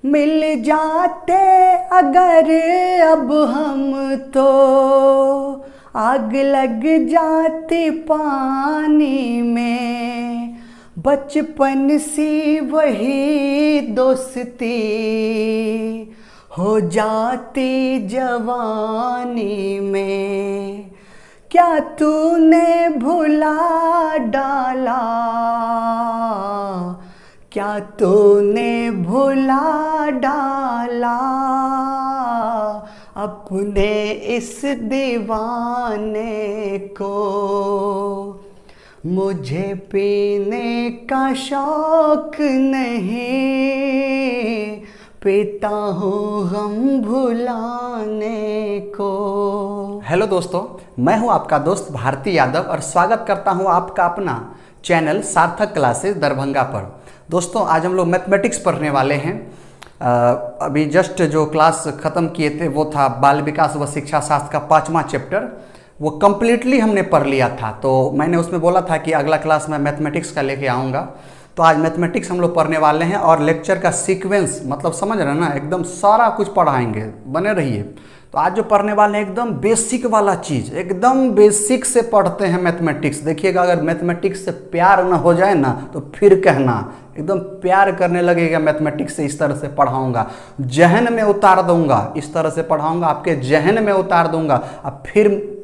मिल जाते अगर अब हम तो आग लग जाती पानी में, बचपन सी वही दोस्ती हो जाती जवानी में। क्या तूने भुला डाला, क्या तूने भुला डाला अपने इस दीवाने को। मुझे पीने का शौक नहीं, पीता हूँ गम भुलाने को। हेलो दोस्तों, मैं हूँ आपका दोस्त भारती यादव और स्वागत करता हूँ आपका अपना चैनल सार्थक क्लासेस दरभंगा पर। दोस्तों, आज हम लोग मैथमेटिक्स पढ़ने वाले हैं। अभी जस्ट जो क्लास ख़त्म किए थे वो था बाल विकास व शिक्षा शास्त्र का 5वां चैप्टर। वो कम्प्लीटली हमने पढ़ लिया था, तो मैंने उसमें बोला था कि अगला क्लास मैं मैथमेटिक्स का लेके आऊँगा। तो आज मैथमेटिक्स हम लोग पढ़ने वाले हैं और लेक्चर का सीक्वेंस मतलब समझ रहे हैं ना, एकदम सारा कुछ पढ़ाएंगे, बने रहिए। तो आज जो पढ़ने वाले हैं एकदम बेसिक वाला चीज़, एकदम बेसिक से पढ़ते हैं मैथमेटिक्स। देखिएगा, अगर मैथमेटिक्स से प्यार ना हो जाए ना तो फिर कहना, एकदम प्यार करने लगेगा मैथमेटिक्स से। इस तरह से पढ़ाऊंगा, जहन में उतार दूंगा, इस तरह से पढ़ाऊंगा, आपके जहन में उतार दूंगा। अब फिर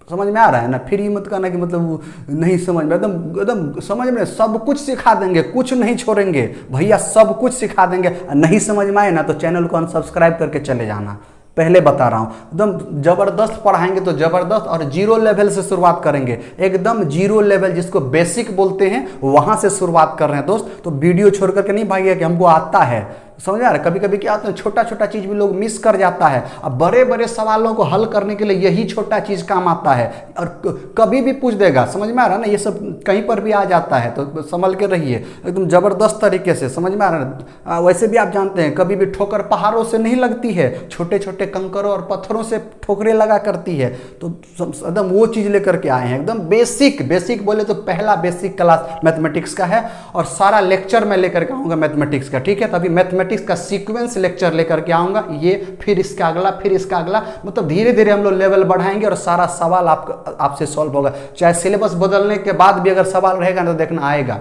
समझ में आ रहा है ना, फिर ये मत कहना कि मतलब नहीं समझ में, एकदम एकदम समझ में सब कुछ सिखा देंगे, कुछ नहीं छोड़ेंगे भैया, सब कुछ सिखा देंगे। नहीं समझ में आए ना तो चैनल को अनसब्सक्राइब करके चले जाना, पहले बता रहा हूँ। एकदम ज़बरदस्त पढ़ाएंगे तो ज़बरदस्त, और जीरो लेवल से शुरुआत करेंगे, एकदम जीरो लेवल जिसको बेसिक बोलते हैं वहाँ से शुरुआत कर रहे हैं दोस्त। तो वीडियो छोड़ करके नहीं भागिए कि हमको आता है, समझ आ रहा है। कभी कभी क्या होता है, छोटा छोटा चीज़ भी लोग मिस कर जाता है। अब बड़े बड़े सवालों को हल करने के लिए यही छोटा चीज़ काम आता है, और कभी भी पूछ देगा, समझ में आ रहा है ना, ये सब कहीं पर भी आ जाता है। तो संभल के रहिए एकदम ज़बरदस्त तरीके से, समझ में आ रहा है। वैसे भी आप जानते हैं कभी भी ठोकर पहाड़ों से नहीं लगती है, छोटे छोटे कंकरों और पत्थरों से ठोकरें लगा करती है। तो एकदम वो चीज़ लेकर के आए हैं, एकदम बेसिक। बेसिक बोले तो पहला बेसिक क्लास मैथमेटिक्स का है, और सारा लेक्चर मैं लेकर के आऊँगा मैथमेटिक्स का, ठीक है। तभी मैथमेटिक्स का सीक्वेंस लेक्चर लेकर के आऊंगा, ये फिर इसका अगला, फिर इसका अगला, मतलब धीरे धीरे हम लोग लेवल बढ़ाएंगे और सारा सवाल आपसे सॉल्व होगा। चाहे सिलेबस बदलने के बाद भी अगर सवाल रहेगा ना तो देखना आएगा,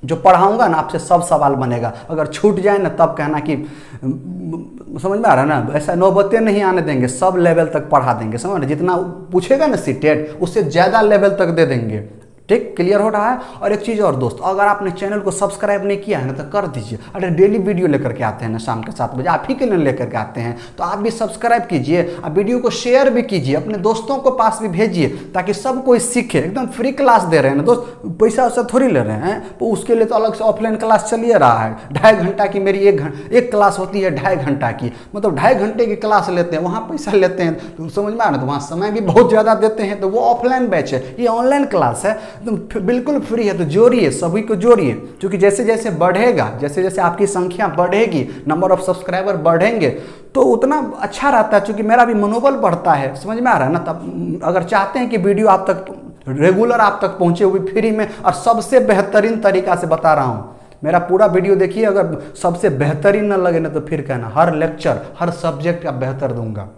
जो पढ़ाऊंगा ना आपसे सब सवाल बनेगा। अगर छूट जाए ना तब कहना कि समझ में आ रहा है ना, ऐसा नौबतें नहीं आने देंगे, सब लेवल तक पढ़ा देंगे, समझ रहे। जितना पूछेगा ना सीटेट उससे ज़्यादा लेवल तक दे देंगे, ठीक, क्लियर हो रहा है। और एक चीज़ और दोस्त, अगर आपने चैनल को सब्सक्राइब नहीं किया है ना तो कर दीजिए। अरे डेली वीडियो लेकर के आते हैं ना शाम के 7 बजे, आप ही के लिए लेकर के आते हैं, तो आप भी सब्सक्राइब कीजिए, आप वीडियो को शेयर भी कीजिए, अपने दोस्तों को पास भी भेजिए, ताकि सब कोई सीखे। एकदम फ्री क्लास दे रहे हैं ना दोस्त, पैसा वैसा थोड़ी ले रहे हैं। तो उसके लिए तो अलग से ऑफलाइन क्लास चलिए रहा है, 2.5 घंटा की मेरी एक क्लास होती है, 2.5 घंटा की, मतलब 2.5 घंटे की क्लास लेते हैं, वहाँ पैसा लेते हैं, तो समझ में आ रहा है। तो वहाँ समय भी बहुत ज़्यादा देते हैं, तो वो ऑफलाइन बैच है, ये ऑनलाइन क्लास है, तो बिल्कुल फ्री है। तो जोड़िए, सभी को जोड़िए, क्योंकि जैसे जैसे बढ़ेगा, जैसे जैसे आपकी संख्या बढ़ेगी, नंबर ऑफ सब्सक्राइबर बढ़ेंगे, तो उतना अच्छा रहता है, क्योंकि मेरा भी मनोबल बढ़ता है, समझ में आ रहा है ना। तब अगर चाहते हैं कि वीडियो आप तक रेगुलर आप तक पहुंचे, वो भी फ्री में और सबसे बेहतरीन तरीका से बता रहा हूँ। मेरा पूरा वीडियो देखिए, अगर सबसे बेहतरीन ना लगे ना तो फिर कहना, हर लेक्चर हर सब्जेक्ट का बेहतर दूंगा।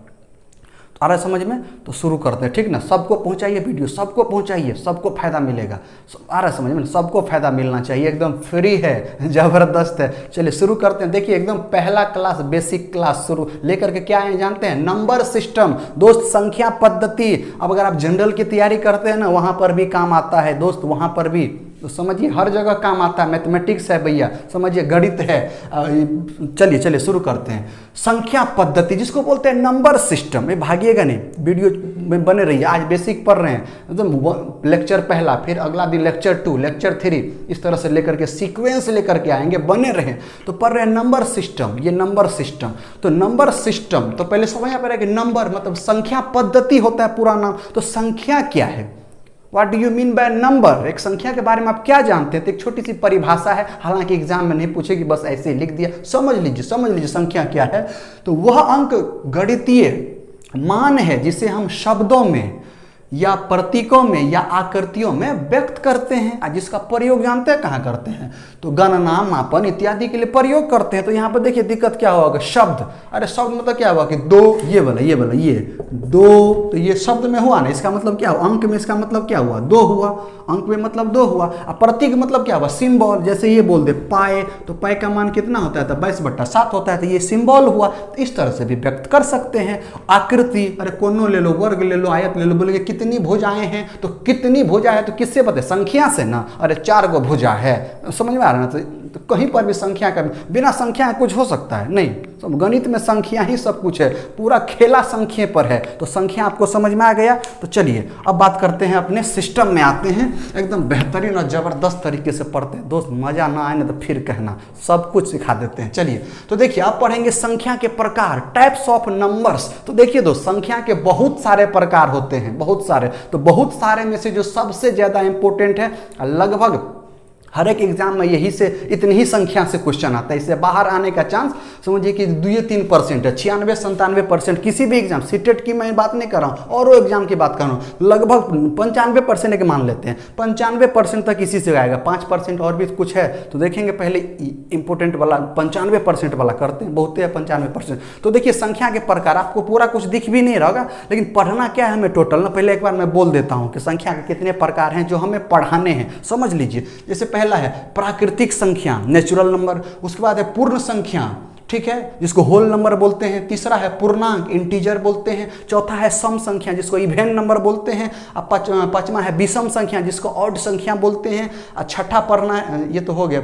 आ रहा है समझ में? तो शुरू करते हैं, ठीक ना। सबको पहुंचाइए वीडियो, सबको पहुंचाइए, सबको फायदा मिलेगा। आ रहा है समझ में? सबको फायदा मिलना चाहिए, एकदम फ्री है, जबरदस्त है। चलिए शुरू करते हैं। देखिए एकदम पहला क्लास, बेसिक क्लास शुरू लेकर के क्या है जानते हैं? नंबर सिस्टम दोस्त, संख्या पद्धति। अब अगर आप जनरल की तैयारी करते हैं ना, वहां पर भी काम आता है दोस्त, वहां पर भी तो समझिए हर जगह काम आता है। मैथमेटिक्स है भैया, समझिए गणित है। चलिए चलिए शुरू करते हैं। संख्या पद्धति जिसको बोलते हैं नंबर सिस्टम, ये भागिएगा नहीं, वीडियो में बने रहिए। आज बेसिक पढ़ रहे हैं, एकदम लेक्चर पहला, फिर अगला दिन लेक्चर 2, लेक्चर 3, इस तरह से लेकर के सीक्वेंस लेकर के आएंगे, बने रहे। तो पढ़ रहे हैं नंबर सिस्टम, ये नंबर सिस्टम। तो नंबर सिस्टम तो पहले समझना पड़ेगा कि नंबर मतलब संख्या पद्धति होता है पूरा नाम। तो संख्या क्या है? What do you mean by number? एक संख्या के बारे में आप क्या जानते हैं? तो एक छोटी सी परिभाषा है, हालांकि एग्जाम में नहीं पूछेगी, बस ऐसे ही लिख दिया, समझ लीजिए संख्या क्या है। तो वह अंक गणितीय मान है जिसे हम शब्दों में या प्रतीकों में या आकृतियों में व्यक्त करते हैं, जिसका प्रयोग जानते हैं कहाँ करते हैं, तो गणना, मापन इत्यादि के लिए प्रयोग करते हैं। तो यहाँ पर देखिए दिक्कत क्या होगा, शब्द, अरे शब्द मतलब क्या हुआ कि दो, ये वाला ये दो, तो ये शब्द में हुआ ना, इसका मतलब क्या हुआ, अंक में इसका मतलब क्या हुआ, दो हुआ, अंक में मतलब दो हुआ। अब प्रतीक मतलब क्या हुआ, सिंबल, जैसे ये बोल दे पाए, तो पाए का मान कितना होता है, तो 22/7 होता है, तो ये सिंबल हुआ। तो इस तरह से भी व्यक्त कर सकते हैं। आकृति, अरे कोनों ले लो, वर्ग ले लो, आयत ले लो, बोलेंगे कितनी भुजाएं हैं, तो कितनी भुजा है तो किससे पता है, संख्या से ना, अरे 4 गो भुजा है, समझ में आ रहा है ना। तो कहीं पर भी संख्या का, बिना संख्या कुछ हो सकता है नहीं, सब गणित में संख्या ही सब कुछ है, पूरा खेला संख्या पर है। तो संख्या आपको समझ में आ गया। तो चलिए अब बात करते हैं, अपने सिस्टम में आते हैं, एकदम बेहतरीन और जबरदस्त तरीके से पढ़ते हैं दोस्त, मजा ना आए ना तो फिर कहना, सब कुछ सिखा देते हैं। चलिए तो देखिए अब पढ़ेंगे संख्या के प्रकार, टाइप्स ऑफ नंबर्स। तो देखिए दोस्त, संख्या के बहुत सारे प्रकार होते हैं, बहुत सारे। तो बहुत सारे में से जो सबसे ज्यादा इंपॉर्टेंट है, लगभग हर एक एग्जाम में यही से इतनी ही संख्या से क्वेश्चन आता है, इससे बाहर आने का चांस समझिए कि 2-3% है। 96-97% किसी भी एग्जाम, सीटेट की मैं बात नहीं कर रहा हूँ, और वो एग्जाम की बात कर रहा हूँ, लगभग 95% के मान लेते हैं, 95% तक इसी से आएगा। 5% और भी कुछ है तो देखेंगे, पहले इंपॉर्टेंट वाला 95% वाला करते हैं, बहुत है 95%। तो देखिए संख्या के प्रकार, आपको पूरा कुछ दिख भी नहीं रहा होगा, लेकिन पढ़ना क्या है हमें टोटल ना, पहले एक बार मैं बोल देता हूँ कि संख्या के कितने प्रकार हैं जो हमें पढ़ाने हैं, समझ लीजिए। जैसे पहला है प्राकृतिक संख्या, नेचुरल नंबर। उसके बाद है पूर्ण संख्या, ठीक है, जिसको होल नंबर बोलते हैं। तीसरा है पूर्णांक, इंटीजर बोलते हैं। चौथा है सम संख्या, जिसको इवेन नंबर बोलते हैं। अब पांचवा है विषम संख्या, जिसको ऑड संख्या बोलते हैं। और छठा पढ़ना, ये तो हो गया,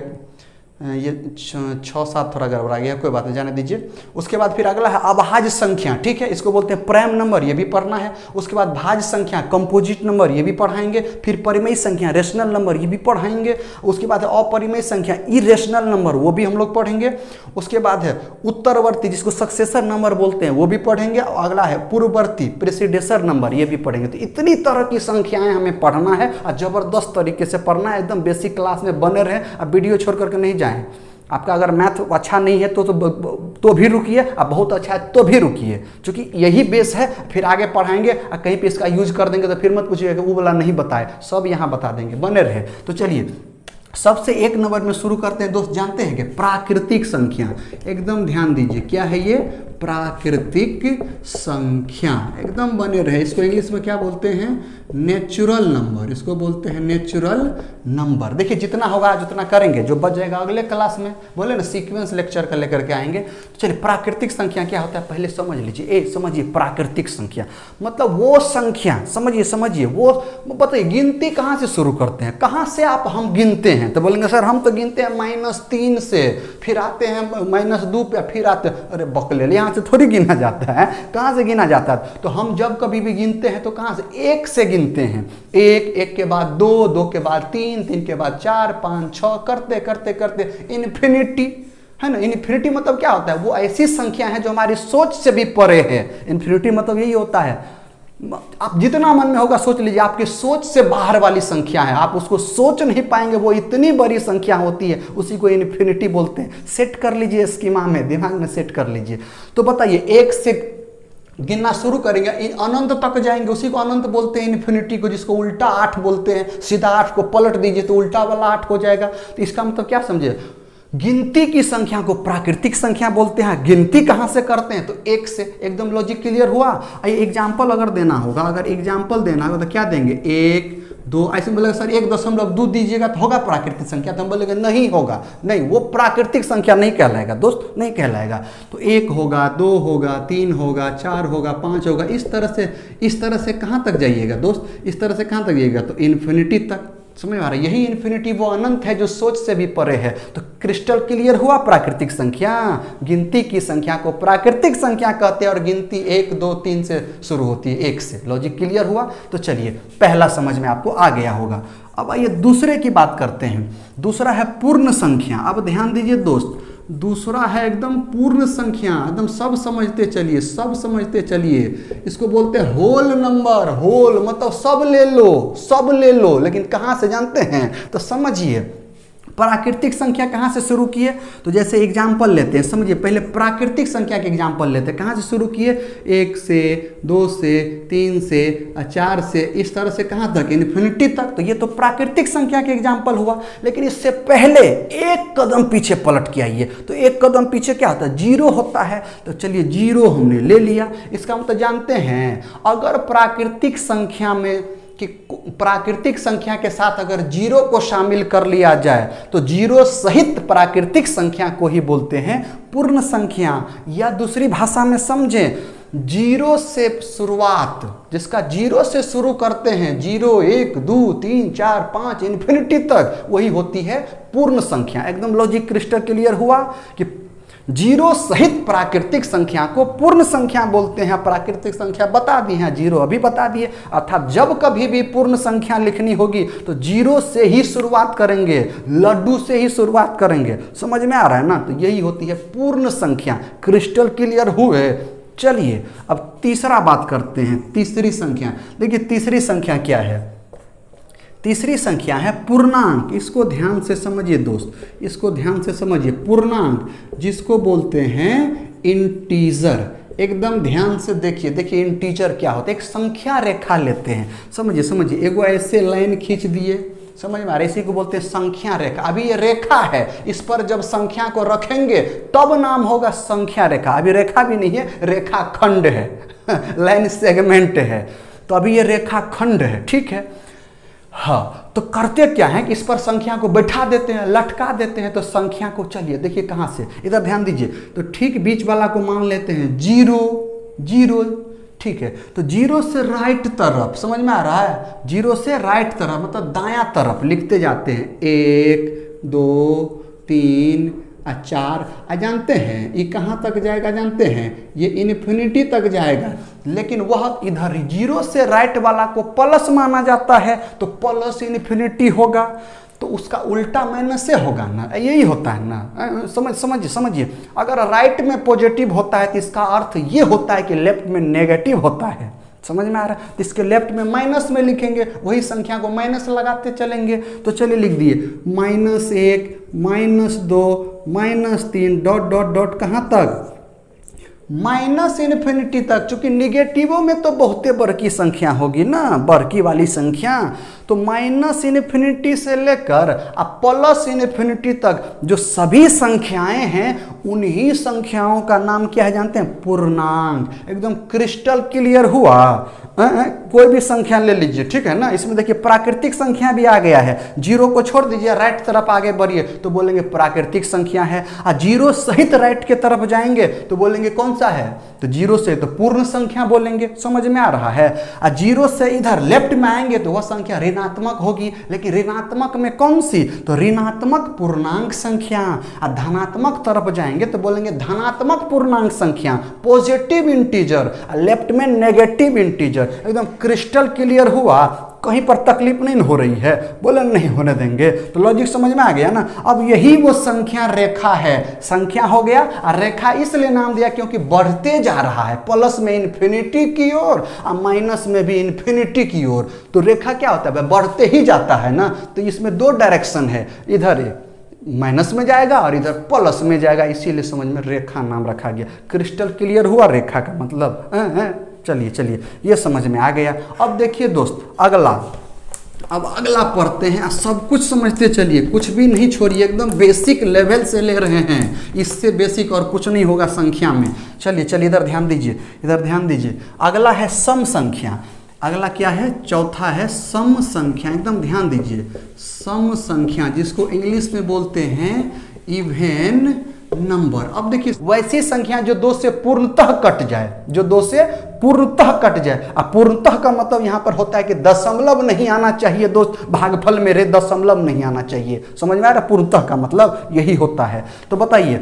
ये 6-7 थोड़ा गड़बड़ा गया, कोई बात नहीं, जाने दीजिए। उसके बाद फिर अगला है अभाज्य संख्या, ठीक है, इसको बोलते हैं प्राइम नंबर, ये भी पढ़ना है। उसके बाद भाज्य संख्या, कंपोजिट नंबर, ये भी पढ़ाएंगे। फिर परिमेय संख्या, रेशनल नंबर, ये भी पढ़ाएंगे। उसके बाद है अपरिमेय संख्या, इरेशनल नंबर, वो भी हम लोग पढ़ेंगे। उसके बाद है उत्तरवर्ती, जिसको सक्सेसर नंबर बोलते हैं, वो भी पढ़ेंगे। और अगला है पूर्ववर्ती, प्रेसिडेसर नंबर, ये भी पढ़ेंगे। तो इतनी तरह की संख्याएं हमें पढ़ना है और जबरदस्त तरीके से पढ़ना है, एकदम बेसिक क्लास में बने रहे। अब वीडियो छोड़ करके नहीं जाए। आपका अगर मैथ अच्छा नहीं है तो भी रुकिए, अब बहुत अच्छा है तो भी रुकिए, क्योंकि यही बेस है, फिर आगे पढ़ाएंगे। और कहीं पे इसका यूज कर देंगे तो फिर मत पूछिएगा वो वाला नहीं बताए, सब यहाँ बता देंगे, बने रहे। तो चलिए सबसे 1 नंबर में शुरू करते हैं दोस्त, जानते हैं कि प्राकृतिक संख्या, एकदम ध्यान दीजिए, क्या है ये, प्राकृतिक संख्या, एकदम बने रहे। इसको इंग्लिश में क्या बोलते हैं, नेचुरल नंबर, इसको बोलते हैं नेचुरल नंबर। देखिए जितना होगा जितना करेंगे, जो बच जाएगा अगले क्लास में, बोले ना सीक्वेंस लेक्चर का लेकर के आएंगे। तो चलिए प्राकृतिक संख्या क्या होता है पहले समझ लीजिए। समझिए प्राकृतिक संख्या मतलब वो संख्या, समझिए वो बताइए, गिनती कहाँ से शुरू करते हैं, कहाँ से आप हम गिनते हैं। तो बोलेंगे सर हम तो गिनते हैं -3 से, फिर आते हैं -2 पे, फिर आते हैं, अरे बकले, यहाँ से थोड़ी गिना जाता है, कहाँ से गिना जाता है। तो हम जब कभी भी गिनते हैं तो कहाँ से, 1 से गिनते हैं। 1 के बाद 2, 2 के बाद 3, 3 के बाद 4, 5, 6 करते करते करते इन्फिनिटी, है ना। इन्फिनिटी मतलब क्या होता है, वो ऐसी संख्या है जो हमारी सोच से भी परे है। इन्फिनिटी मतलब यही होता है, आप जितना मन में होगा सोच लीजिए, आपकी सोच से बाहर वाली संख्या है, आप उसको सोच नहीं पाएंगे, वो इतनी बड़ी संख्या होती है, उसी को इन्फिनिटी बोलते हैं। सेट कर लीजिए स्कीमा में, दिमाग में सेट कर लीजिए। तो बताइए 1 से गिनना शुरू करेंगे, अनंत तक जाएंगे, उसी को अनंत बोलते हैं, इन्फिनिटी को, जिसको उल्टा 8 बोलते हैं। सीधा 8 को पलट दीजिए तो उल्टा वाला 8 हो जाएगा। तो इसका मतलब क्या समझे, गिनती की संख्या को प्राकृतिक संख्या बोलते हैं। गिनती कहाँ से करते हैं, तो 1 से। एकदम लॉजिक क्लियर हुआ। एग्जाम्पल अगर देना होगा, तो क्या देंगे, 1, 2, ऐसे बोलेगा सर 1.2 दीजिएगा तो होगा प्राकृतिक संख्या, तो हम बोलेंगे नहीं होगा, नहीं वो प्राकृतिक संख्या नहीं कहलाएगा दोस्त, नहीं कहलाएगा। तो 1 होगा, 2 होगा, 3 होगा, 4 होगा, 5 होगा, इस तरह से कहाँ तक जाइएगा दोस्त, इस तरह से कहाँ तक जाइएगा, तो इन्फिनिटी तक। समझ में आ रहा है, यही इन्फिनिटी वो अनंत है जो सोच से भी परे है। तो क्रिस्टल क्लियर हुआ, प्राकृतिक संख्या, गिनती की संख्या को प्राकृतिक संख्या कहते हैं, और गिनती 1, 2, 3 से शुरू होती है, 1 से। लॉजिक क्लियर हुआ। तो चलिए पहला समझ में आपको आ गया होगा। अब आइए दूसरे की बात करते हैं। दूसरा है पूर्ण संख्या। अब ध्यान दीजिए दोस्त, दूसरा है एकदम पूर्ण संख्या, एकदम सब समझते चलिए। इसको बोलते हैं होल नंबर। होल मतलब सब ले लो, लेकिन कहाँ से जानते हैं, तो समझिए प्राकृतिक संख्या कहाँ से शुरू किए? तो जैसे एग्जाम्पल लेते हैं, समझिए पहले प्राकृतिक संख्या के एग्जाम्पल लेते हैं। कहाँ से शुरू किए? 1 से, 2 से, 3 से, 4 से, इस तरह से कहाँ तक? इन्फिनिटी तक। तो ये तो प्राकृतिक संख्या के एग्जाम्पल हुआ। लेकिन इससे पहले एक कदम पीछे पलट के आइए, तो एक कदम पीछे क्या होता है? 0 होता है। तो चलिए 0 हमने ले लिया। इसका मतलब जानते हैं, अगर प्राकृतिक संख्या में कि प्राकृतिक संख्या के साथ अगर 0 को शामिल कर लिया जाए तो 0 सहित प्राकृतिक संख्या को ही बोलते हैं पूर्ण संख्या। या दूसरी भाषा में समझें, 0 से शुरुआत, जिसका 0 से शुरू करते हैं, 0, 1, 2, 3, 4, 5 इन्फिनिटी तक, वही होती है पूर्ण संख्या। एकदम लॉजिक क्रिस्टल क्लियर हुआ कि 0 सहित प्राकृतिक संख्या को पूर्ण संख्या बोलते हैं। प्राकृतिक संख्या बता दी है, 0 अभी बता दिए। अर्थात जब कभी भी पूर्ण संख्या लिखनी होगी तो 0 से ही शुरुआत करेंगे, लड्डू से ही शुरुआत करेंगे। समझ में आ रहा है ना? तो यही होती है पूर्ण संख्या। क्रिस्टल क्लियर हुए? चलिए अब तीसरा बात करते हैं, तीसरी संख्या। देखिए तीसरी संख्या क्या है? तीसरी संख्या है पूर्णांक। इसको ध्यान से समझिए दोस्त, इसको ध्यान से समझिए। पूर्णांक जिसको बोलते हैं इंटीजर। एकदम ध्यान से देखिए, देखिए इंटीजर क्या होता है। एक संख्या रेखा लेते हैं, समझिए समझिए। एगो ऐसे लाइन खींच दिए, समझ में आ रहा है? इसी को बोलते हैं संख्या रेखा। अभी ये रेखा है, इस पर जब संख्या को रखेंगे तब नाम होगा संख्या रेखा। अभी रेखा भी नहीं है, रेखा खंड है लाइन सेगमेंट है। तो अभी ये रेखा खंड है, ठीक है। हाँ, तो करते क्या है कि इस पर संख्या को बैठा देते हैं, लटका देते हैं। तो संख्या को, चलिए देखिए कहाँ से, इधर ध्यान दीजिए। तो ठीक बीच वाला को मान लेते हैं 0, 0, ठीक है। तो 0 से राइट तरफ, समझ में आ रहा है? 0 से राइट तरफ मतलब दायां तरफ लिखते जाते हैं। 1, 2, 3, 4। जानते हैं ये कहाँ तक जाएगा? जानते हैं ये इन्फिनिटी तक जाएगा। लेकिन वह इधर 0 से राइट वाला को प्लस माना जाता है, तो प्लस इन्फिनिटी होगा। तो उसका उल्टा माइनस से होगा ना, यही होता है ना। समझिए अगर राइट में पॉजिटिव होता है तो इसका अर्थ ये होता है कि लेफ्ट में नेगेटिव होता है। समझ में आ रहा है? तो इसके लेफ्ट में माइनस में लिखेंगे, वही संख्या को माइनस लगाते चलेंगे। तो चलिए लिख दिए -1, -2, -3 डॉट डॉट डॉट कहाँ तक? माइनस इन्फिनिटी तक। चूंकि निगेटिवों में तो बहुते बड़की संख्या होगी ना, बड़की वाली संख्या। तो माइनस इन्फिनिटी से लेकर प्लस इन्फिनिटी तक जो सभी संख्याएं हैं, उन्हीं संख्याओं का नाम क्या है जानते हैं? पूर्णांक। एकदम क्रिस्टल क्लियर हुआ। कोई भी संख्या ले लीजिए, ठीक है ना। इसमें देखिए प्राकृतिक संख्या भी आ गया है। 0 को छोड़ दीजिए, राइट तरफ आगे बढ़िए तो बोलेंगे प्राकृतिक संख्या है। 0 सहित राइट के तरफ जाएंगे तो बोलेंगे कौन सा है? तो 0 से तो पूर्ण संख्या बोलेंगे। समझ में आ रहा है? 0 से इधर लेफ्ट में आएंगे तो वह संख्या ऋणात्मक होगी। लेकिन ऋणात्मक में कौन सी? तो ऋणात्मक पूर्णांक संख्या। धनात्मक तरफ जाएंगे तो बोलेंगे धनात्मक पूर्णांक संख्या, पॉजिटिव इंटीजर। लेफ्ट में नेगेटिव इंटीजर। एकदम क्रिस्टल क्लियर हुआ? कहीं पर तकलीफ नहीं हो रही है? बोले नहीं होने देंगे। तो लॉजिक समझ में आ गया ना। अब यही वो संख्या रेखा है। संख्या हो गया, और रेखा इसलिए नाम दिया क्योंकि बढ़ते जा रहा है, प्लस में इन्फिनिटी की ओर और माइनस में भी इन्फिनिटी की ओर। तो रेखा क्या होता है? बढ़ते ही जाता है ना। तो इसमें 2 डायरेक्शन है, इधर माइनस में जाएगा और इधर प्लस में जाएगा, इसीलिए समझ में रेखा नाम रखा गया। क्रिस्टल क्लियर हुआ रेखा का मतलब? चलिए ये समझ में आ गया। अब देखिए दोस्त अगला पढ़ते हैं। सब कुछ समझते चलिए, कुछ भी नहीं छोड़िए। एकदम बेसिक लेवल से ले रहे हैं, इससे बेसिक और कुछ नहीं होगा संख्या में। चलिए इधर ध्यान दीजिए। अगला है सम संख्या। अगला क्या है? चौथा है सम संख्या। एकदम ध्यान दीजिए, सम संख्या जिसको इंग्लिश में बोलते हैं इवेन नंबर। अब देखिए वैसी संख्या जो 2 से पूर्णतः कट जाए, जो 2 से पूर्णतः कट जाए। अब पूर्णतः का मतलब यहाँ पर होता है कि दशमलव नहीं आना चाहिए दोस्त, भागफल मेरे दशमलव नहीं आना चाहिए। समझ में आ रहा? पूर्णतः का मतलब यही होता है। तो बताइए,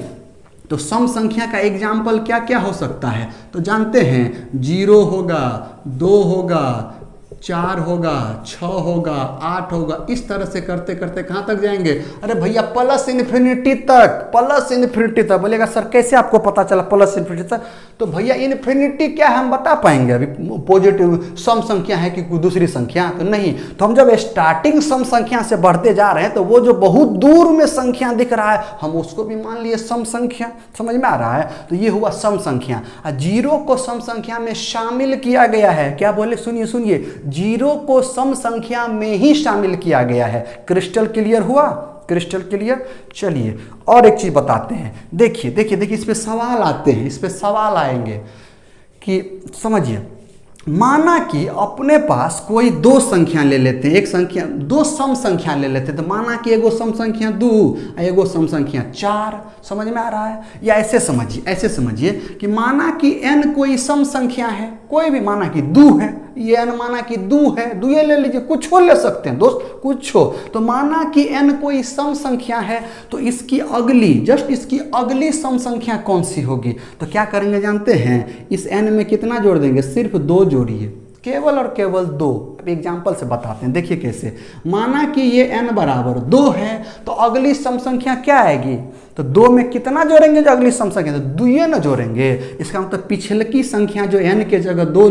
तो सम संख्या का एग्जाम्पल क्या क्या हो सकता है? तो जानते हैं 0 होगा, 2 होगा, 4 होगा, 6 होगा, 8 होगा, इस तरह से करते करते कहाँ तक जाएंगे? अरे भैया प्लस इन्फिनिटी तक, प्लस इन्फिनिटी तक। बोलेगा सर कैसे आपको पता चला प्लस इन्फिनिटी तक? तो भैया इन्फिनिटी क्या है हम बता पाएंगे? अभी पॉजिटिव सम संख्या है कि कोई दूसरी संख्या? तो नहीं। तो हम जब स्टार्टिंग सम संख्या से बढ़ते जा रहे हैं तो वो जो बहुत दूर में संख्या दिख रहा है हम उसको भी मान लिए सम संख्या। समझ में आ रहा है? तो ये हुआ सम संख्या। 0 को सम संख्या में शामिल किया गया है। क्या बोले? सुनिए सुनिए, 0 को सम संख्या में ही शामिल किया गया है। क्रिस्टल क्लियर हुआ? Crystal clear. चलिए और एक चीज बताते हैं। देखिए देखिए देखिए, इस पे सवाल आते हैं, इस पे सवाल आएंगे कि समझिए, माना कि अपने पास कोई 2 संख्या ले लेते हैं, एक संख्या 2 सम संख्या ले लेते हैं। तो माना कि एगो सम संख्या 2, एगो सम संख्या 4। समझ में आ रहा है? या ऐसे समझिए, ऐसे समझिए कि माना कि n कोई सम संख्या है, कोई भी, माना कि 2 है, ये n माना कि 2 है, 2 ले लीजिए, कुछ हो ले सकते हैं दोस्त, कुछ हो। तो माना कि n कोई सम संख्या है तो इसकी अगली, जस्ट इसकी अगली सम संख्या कौन सी होगी? तो क्या करेंगे जानते हैं? इस n में कितना जोड़ देंगे? सिर्फ 2 जोड़िए, केवल और केवल 2। अब एग्जाम्पल से बताते हैं, देखिए कैसे। माना कि ये n बराबर 2 है तो अगली सम संख्या क्या आएगी? तो 2 में कितना जोड़ेंगे जो अगली सम संख्या? तो 2 न जोड़ेंगे। इसका मतलब पिछलकी संख्या जो n के जगह 2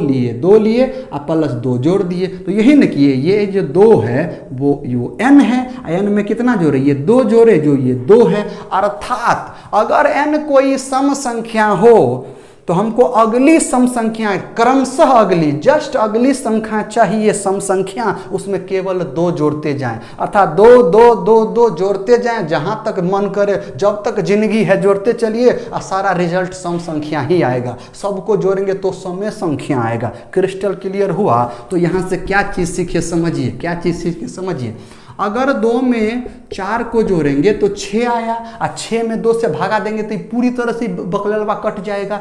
लिए और प्लस 2 जोड़ दिए। तो यही न किए, ये जो 2 है वो n है, n में कितना जोड़े? ये 2 जोड़े, जो ये 2 है। अर्थात अगर n कोई सम संख्या हो तो हमको अगली सम संख्या, क्रमशः अगली, जस्ट अगली संख्या चाहिए सम संख्या, उसमें केवल 2 जोड़ते जाएं। अर्थात 2 2 2 2 जोड़ते जाएं, जहां तक मन करे, जब तक जिंदगी है जोड़ते चलिए और सारा रिजल्ट सम संख्या ही आएगा। सबको जोड़ेंगे तो समय संख्या आएगा। क्रिस्टल क्लियर हुआ? तो यहां से क्या चीज सीखे समझिए, क्या चीज सीखे समझिए। अगर 2 में 4 को जोड़ेंगे तो 6 आया, और 6 में 2 से भागा देंगे तो पूरी तरह से बकलवा कट जाएगा।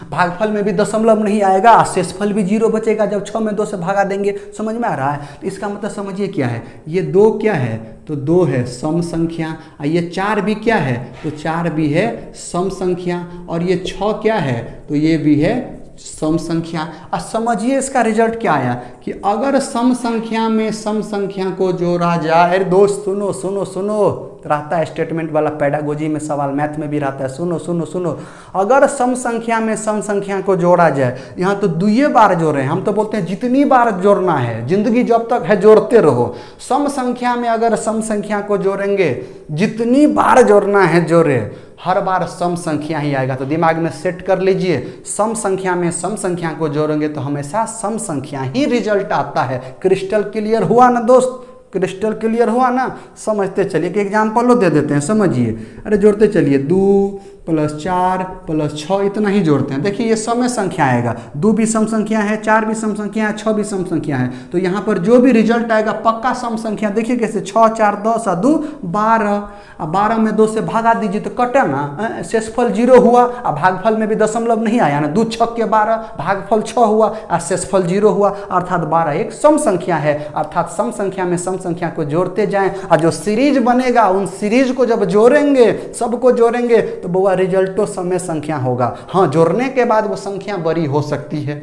भागफल में भी दशमलव नहीं आएगा, शेषफल भी 0 बचेगा जब 6 में 2 से भागा देंगे। समझ में आ रहा है? तो इसका मतलब समझिए क्या है, ये 2 क्या है? तो 2 है सम संख्या, और ये 4 भी क्या है? तो 4 भी है सम संख्या, और ये 6 क्या है? तो ये भी है सम संख्या। और समझिए इसका रिजल्ट क्या आया कि अगर सम संख्या में सम संख्या को जोड़ा जाए, दोस्त सुनो सुनो सुनो, रहता है स्टेटमेंट वाला पेडागोजी में सवाल, मैथ में भी रहता है, सुनो सुनो सुनो। अगर सम संख्या में सम संख्या को जोड़ा जाए, यहाँ तो 2 बार जोड़े हैं, हम तो बोलते हैं जितनी बार जोड़ना है, जिंदगी जब तक है जोड़ते रहो। सम संख्या में अगर सम संख्या को जोड़ेंगे, जितनी बार जोड़ना है जोड़े, हर बार सम संख्या ही आएगा। तो दिमाग में सेट कर लीजिए, सम संख्या में सम संख्या को जोड़ेंगे तो हमेशा सम संख्या ही रिजल्ट आता है। क्रिस्टल क्लियर हुआ ना दोस्त? क्रिस्टल क्लियर हुआ ना? समझते चलिए कि एग्जाम्पल दे देते हैं, समझिए। अरे जोड़ते चलिए, 2 + 4 + 6, इतना ही जोड़ते हैं। देखिए ये समय संख्या आएगा, 2 भी सम संख्या है, 4 भी सम संख्या है, 6 भी सम संख्या है। तो यहाँ पर जो भी रिजल्ट आएगा पक्का सम संख्या। देखिए कैसे, 6 4 10 और 2 12, और 12 में 2 से भागा दीजिए तो कटे ना, शेषफल 0 हुआ, और भागफल में भी दशमलव नहीं आया ना, 2 6 के 12, भागफल 6 हुआ और शेषफल 0 हुआ, अर्थात 12 एक सम संख्या है। अर्थात सम संख्या में सम संख्या को जोड़ते जाएं, और जो सीरीज बनेगा उन सीरीज को जब जोड़ेंगे, सबको जोड़ेंगे तो वो रिजल्टो समय संख्या होगा। हाँ, जोड़ने के बाद वो संख्या बड़ी हो सकती है,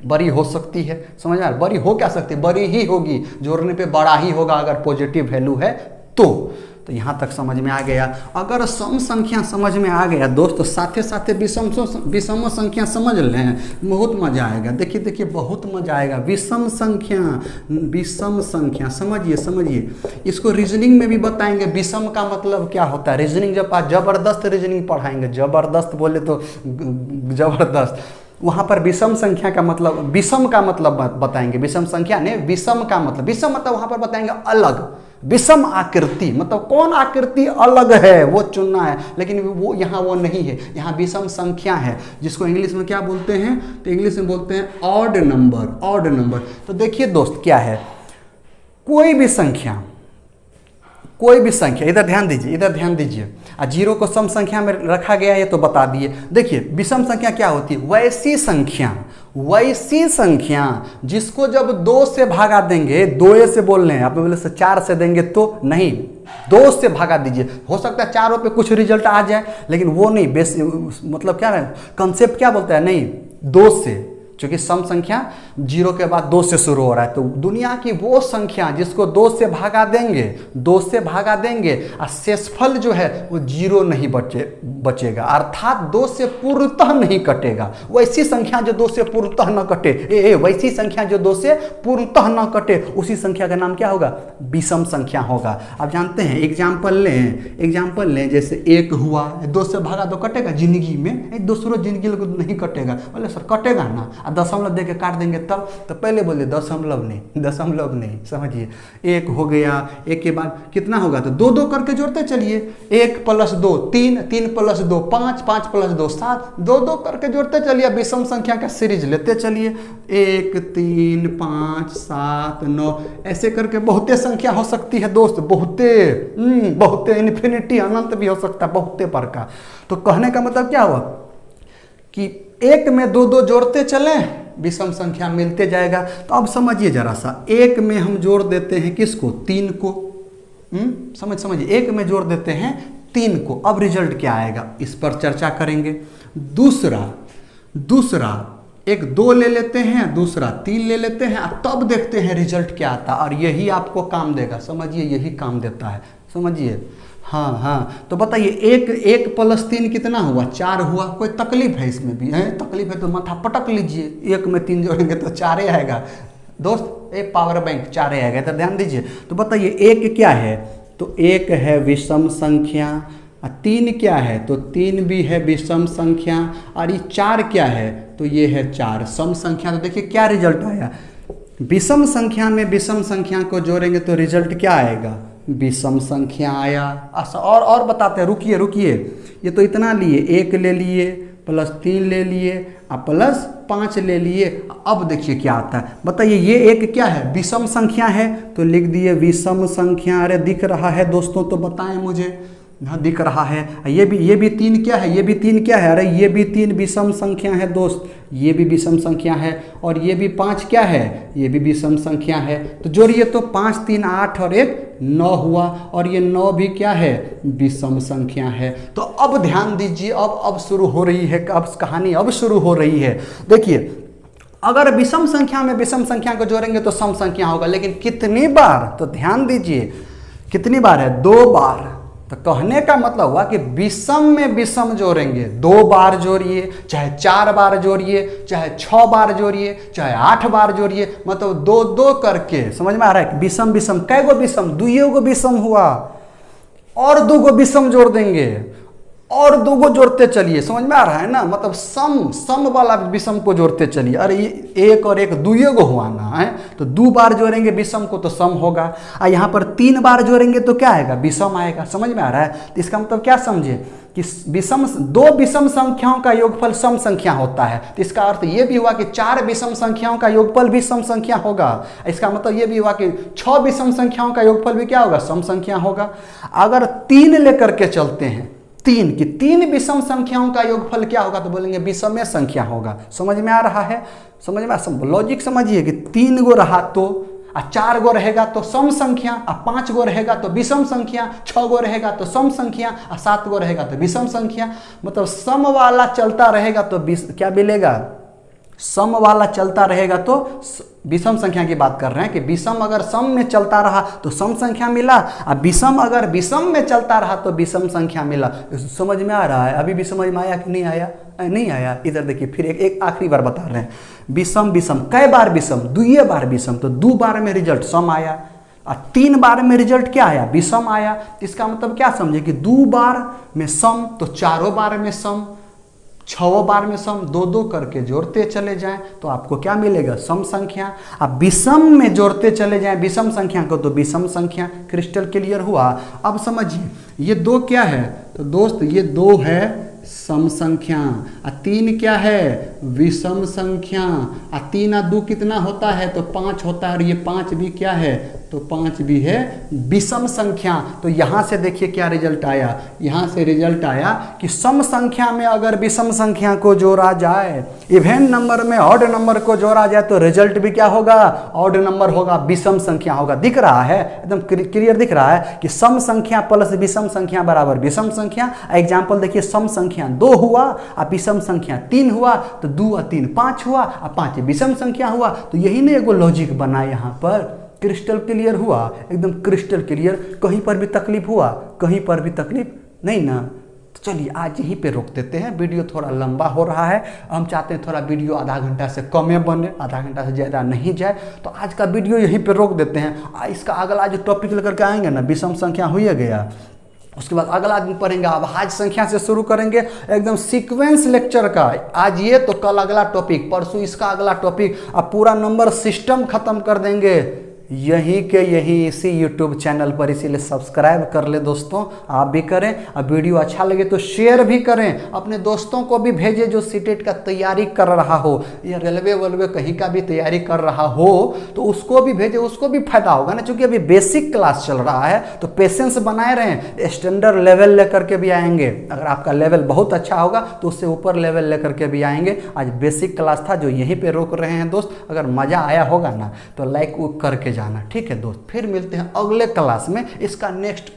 बड़ी हो सकती है। समझ में? बड़ी हो क्या सकती है? बड़ी ही होगी, जोड़ने पे बड़ा ही होगा अगर पॉजिटिव वैल्यू है तो यहाँ तक समझ में आ गया। अगर सम संख्या समझ में आ गया दोस्तों, साथे साथे विषम संख्या समझ लें, बहुत मजा आएगा। देखिए देखिए बहुत मजा आएगा। विषम संख्या समझिए समझिए, इसको रीजनिंग में भी बताएंगे विषम का मतलब क्या होता है। रीजनिंग जब आप जबरदस्त रीजनिंग पढ़ाएंगे, जबरदस्त बोले तो जबरदस्त, वहाँ पर विषम संख्या का मतलब, विषम का मतलब बताएंगे। विषम संख्या ने विषम का मतलब, विषम मतलब वहाँ पर बताएंगे अलग, विषम आकृति मतलब कौन आकृति अलग है वो चुनना है। लेकिन वो यहाँ वो नहीं है, यहाँ विषम संख्या है, जिसको इंग्लिश में क्या बोलते हैं? तो इंग्लिश में बोलते हैं ऑड नंबर, ऑड नंबर। तो देखिए दोस्त क्या है, कोई भी संख्या, कोई भी संख्या, इधर ध्यान दीजिए, इधर ध्यान दीजिए। 0 को सम संख्या में रखा गया है तो बता दिए। देखिए विषम संख्या क्या होती है? वैसी संख्या जिसको जब 2 से भागा देंगे, 2 से बोल रहे हैं आप, बोले से 4 से देंगे तो नहीं, 2 से भागा दीजिए। हो सकता है 4 पे कुछ रिजल्ट आ जाए, लेकिन वो नहीं, बेस मतलब क्या है, कंसेप्ट क्या बोलता है? नहीं, 2 से क्योंकि सम संख्या 0 के बाद 2 से शुरू हो रहा है, तो दुनिया की वो संख्या जिसको 2 से भागा देंगे, 2 से भागा देंगे और शेषफल जो है वो 0 नहीं बचेगा, अर्थात 2 से पूर्णतः नहीं कटेगा। वैसी संख्या जो 2 से पूर्णतः न कटे, वैसी संख्या जो 2 से पूर्णतः न कटे, उसी संख्या का नाम क्या होगा? विषम संख्या होगा। आप जानते हैं, एग्जाम्पल लें जैसे 1 हुआ, 2 से भागा तो कटेगा जिंदगी में, एक दूसरों जिंदगी लोग नहीं कटेगा। बोले सर कटेगा ना, और दशमलव दे के काट देंगे तब, तो पहले बोले दशमलव नहीं, समझिए 1 हो गया, 1 के बाद कितना होगा? तो 2 2 करके जोड़ते चलिए, 1 + 2 3, 3 + 2 5, 5 + 2 7, 2 2 करके जोड़ते चलिए, विषम संख्या का सीरीज लेते चलिए, 1 3 5 7 9, ऐसे करके बहुते संख्या हो सकती है दोस्त, बहुते इन्फिनिटी, अनंत भी हो सकता है, बहुते पर का। तो कहने का मतलब क्या हुआ कि 1 में 2 2 जोड़ते चलें, विषम संख्या मिलते जाएगा। तो अब समझिए जरा सा, 1 में हम जोड़ देते हैं किसको? 3 को। समझिए 1 में जोड़ देते हैं 3 को, अब रिजल्ट क्या आएगा इस पर चर्चा करेंगे। दूसरा एक 2 ले लेते हैं, दूसरा 3 ले लेते हैं, तब देखते हैं रिजल्ट क्या आता है, और यही आपको काम देगा। समझिए यही काम देता है, समझिए। हाँ, तो बताइए 1 + 3 कितना हुआ? 4 हुआ। कोई तकलीफ है इसमें भी? है तकलीफ है तो माथा पटक लीजिए, 1 में 3 जोड़ेंगे तो 4 आएगा दोस्त, एक पावर बैंक 4 आएगा, तो ध्यान दीजिए। तो बताइए 1 क्या है? तो 1 है विषम संख्या, 3 क्या है? तो 3 भी है विषम संख्या, और ये 4 क्या है? तो ये है 4 सम संख्या। तो देखिए क्या रिजल्ट आया, विषम संख्या में विषम संख्या को जोड़ेंगे तो रिजल्ट क्या आएगा? विषम संख्या आया। अच्छा, और बताते हैं, रुकिए, ये तो इतना लिए, 1 ले लिए, +3 ले लिए, +5 ले लिए। अब देखिए क्या आता है, बताइए ये 1 क्या है? विषम संख्या है, तो लिख दिए विषम संख्या। अरे दिख रहा है दोस्तों तो बताएं मुझे। हाँ दिख रहा है। ये भी 3 क्या है? ये भी 3 क्या है? अरे ये भी 3 विषम संख्या है दोस्त, ये भी विषम संख्या है, और ये भी 5 क्या है? ये भी विषम संख्या है। तो जोड़िए तो 5 3 8 और 1 9 हुआ, और ये 9 भी क्या है? विषम संख्या है। तो अब ध्यान दीजिए, अब शुरू हो रही है, अब कहानी अब शुरू हो रही है। देखिए अगर विषम संख्या में विषम संख्या को जोड़ेंगे तो सम संख्या होगा, लेकिन कितनी बार? तो ध्यान दीजिए कितनी बार है? 2 बार। तो कहने का मतलब हुआ कि विषम में विषम जोड़ेंगे, 2 बार जोड़िए, चाहे 4 बार जोड़िए, चाहे 6 बार जोड़िए, चाहे 8 बार जोड़िए, मतलब 2 2 करके। समझ में आ रहा है? विषम कै गो विषम? 2 गो विषम हुआ, और 2 गो विषम जोड़ देंगे, और 2 गो जोड़ते चलिए। समझ में आ रहा है ना? मतलब सम वाला विषम को जोड़ते चलिए। अरे ये 1 और 1 2 गो हुआ ना है, तो 2 बार जोड़ेंगे विषम को तो सम होगा, और यहाँ पर 3 बार जोड़ेंगे तो क्या आएगा? विषम आएगा। समझ में आ रहा है? तो इसका मतलब क्या समझे कि 2 विषम संख्याओं का योगफल सम संख्या होता है। तो इसका अर्थ ये भी हुआ कि 4 विषम संख्याओं का योगफल भी सम संख्या होगा। इसका मतलब ये भी हुआ कि 6 विषम संख्याओं का योगफल भी क्या होगा? सम संख्या होगा। अगर 3 लेकर के चलते हैं, 3 विषम संख्याओं का योगफल क्या होगा? तो बोलेंगे विषम संख्या होगा। समझ में आ रहा है? समझ में लॉजिक समझिए कि 3 गो रहा तो, 4 गो रहेगा तो सम संख्या, 5 गो रहेगा तो विषम संख्या, 6 गो रहेगा तो सम संख्या, 7 गो रहेगा तो विषम संख्या। मतलब सम वाला चलता रहेगा तो क्या मिलेगा? सम वाला चलता रहेगा तो विषम संख्या की बात कर रहे हैं कि विषम अगर सम में चलता रहा तो सम संख्या मिला, और विषम अगर विषम में चलता रहा तो विषम संख्या मिला। समझ में आ रहा है? अभी भी समझ में आया कि नहीं आया? नहीं आया? इधर देखिए फिर एक आखिरी बार बता रहे हैं। विषम कै बार विषम? 2 बार विषम, तो 2 बार में रिजल्ट सम आया, और 3 बार में रिजल्ट क्या आया? विषम आया। इसका मतलब क्या समझे कि 2 बार में सम तो 4 बार में सम, 6 बार में सम, 2 2 करके जोड़ते चले जाएं तो आपको क्या मिलेगा? सम संख्या। अब विषम में जोड़ते चले जाएं विषम संख्या को तो विषम संख्या। क्रिस्टल क्लियर हुआ? अब समझिए ये 2 क्या है? तो दोस्त ये 2 है सम संख्या, और 3 क्या है? विषम संख्या, और 3 और 2 कितना होता है? तो 5 होता है, और ये 5 भी क्या है? तो 5 भी है विषम संख्या। तो यहाँ से देखिए क्या रिजल्ट आया, यहाँ से रिजल्ट आया कि सम संख्या में अगर विषम संख्या को जोड़ा जाए, इवेन नंबर में ऑड नंबर को जोड़ा जाए तो रिजल्ट भी क्या होगा, ऑड नंबर होगा, विषम संख्या होगा। दिख रहा है, एकदम क्लियर दिख रहा है कि सम संख्या प्लस विषम संख्या बराबर विषम संख्या। एग्जाम्पल देखिए, सम संख्या 2 हुआ और विषम संख्या 3 हुआ, तो 2 और 3 5 हुआ और 5 विषम संख्या हुआ। तो यही ना एगो लॉजिक बना यहाँ पर। क्रिस्टल क्लियर हुआ, एकदम क्रिस्टल क्लियर। कहीं पर भी तकलीफ हुआ, कहीं पर भी तकलीफ नहीं ना। तो चलिए आज यहीं पे रोक देते हैं, वीडियो थोड़ा लंबा हो रहा है। हम चाहते हैं थोड़ा वीडियो आधा घंटा से कम बने, आधा घंटा से ज़्यादा नहीं जाए। तो आज का वीडियो यहीं पे रोक देते हैं। इसका अगला जो टॉपिक लेकर के आएंगे ना, विषम संख्या हो गया, उसके बाद अगला दिन पढ़ेंगे अभाज्य संख्या से शुरू करेंगे, एकदम सीक्वेंस लेक्चर का। आज ये तो कल अगला टॉपिक, परसों इसका अगला टॉपिक, अब पूरा नंबर सिस्टम खत्म कर देंगे यहीं के यहीं इसी YouTube चैनल पर। इसीलिए सब्सक्राइब कर ले दोस्तों, आप भी करें। अब वीडियो अच्छा लगे तो शेयर भी करें, अपने दोस्तों को भी भेजें जो सीटेट का तैयारी कर रहा हो या रेलवे वलवे कहीं का भी तैयारी कर रहा हो, तो उसको भी भेजें, उसको भी फायदा होगा ना। क्योंकि अभी बेसिक क्लास चल रहा है, तो पेशेंस बनाए रहें। स्टैंडर्ड लेवल लेकर के भी आएंगे, अगर आपका लेवल बहुत अच्छा होगा तो उससे ऊपर लेवल लेकर के भी आएंगे। आज बेसिक क्लास था जो यहीं पर रोक रहे हैं दोस्त। अगर मज़ा आया होगा ना तो लाइक करके जाना, ठीक है दोस्त। फिर मिलते हैं अगले क्लास में, इसका नेक्स्ट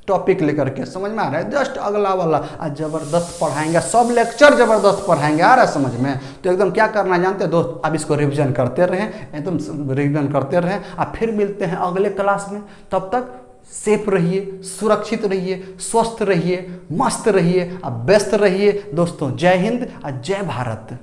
टॉपिक लेकर के। समझ में आ रहा है? जस्ट अगला वाला आज जबरदस्त पढ़ाएंगे, सब लेक्चर जबरदस्त पढ़ाएंगे। आ रहा है समझ में? तो एकदम क्या करना जानते हैं दोस्त, अब इसको रिवीजन करते रहें, एकदम रिवीजन करते रहें। अब फिर मिलते हैं अगले क्लास में। तब तक सेफ रहिए, सुरक्षित रहिए, स्वस्थ रहिए, मस्त रहिए, अब व्यस्त रहिए दोस्तों। जय हिंद और जय भारत।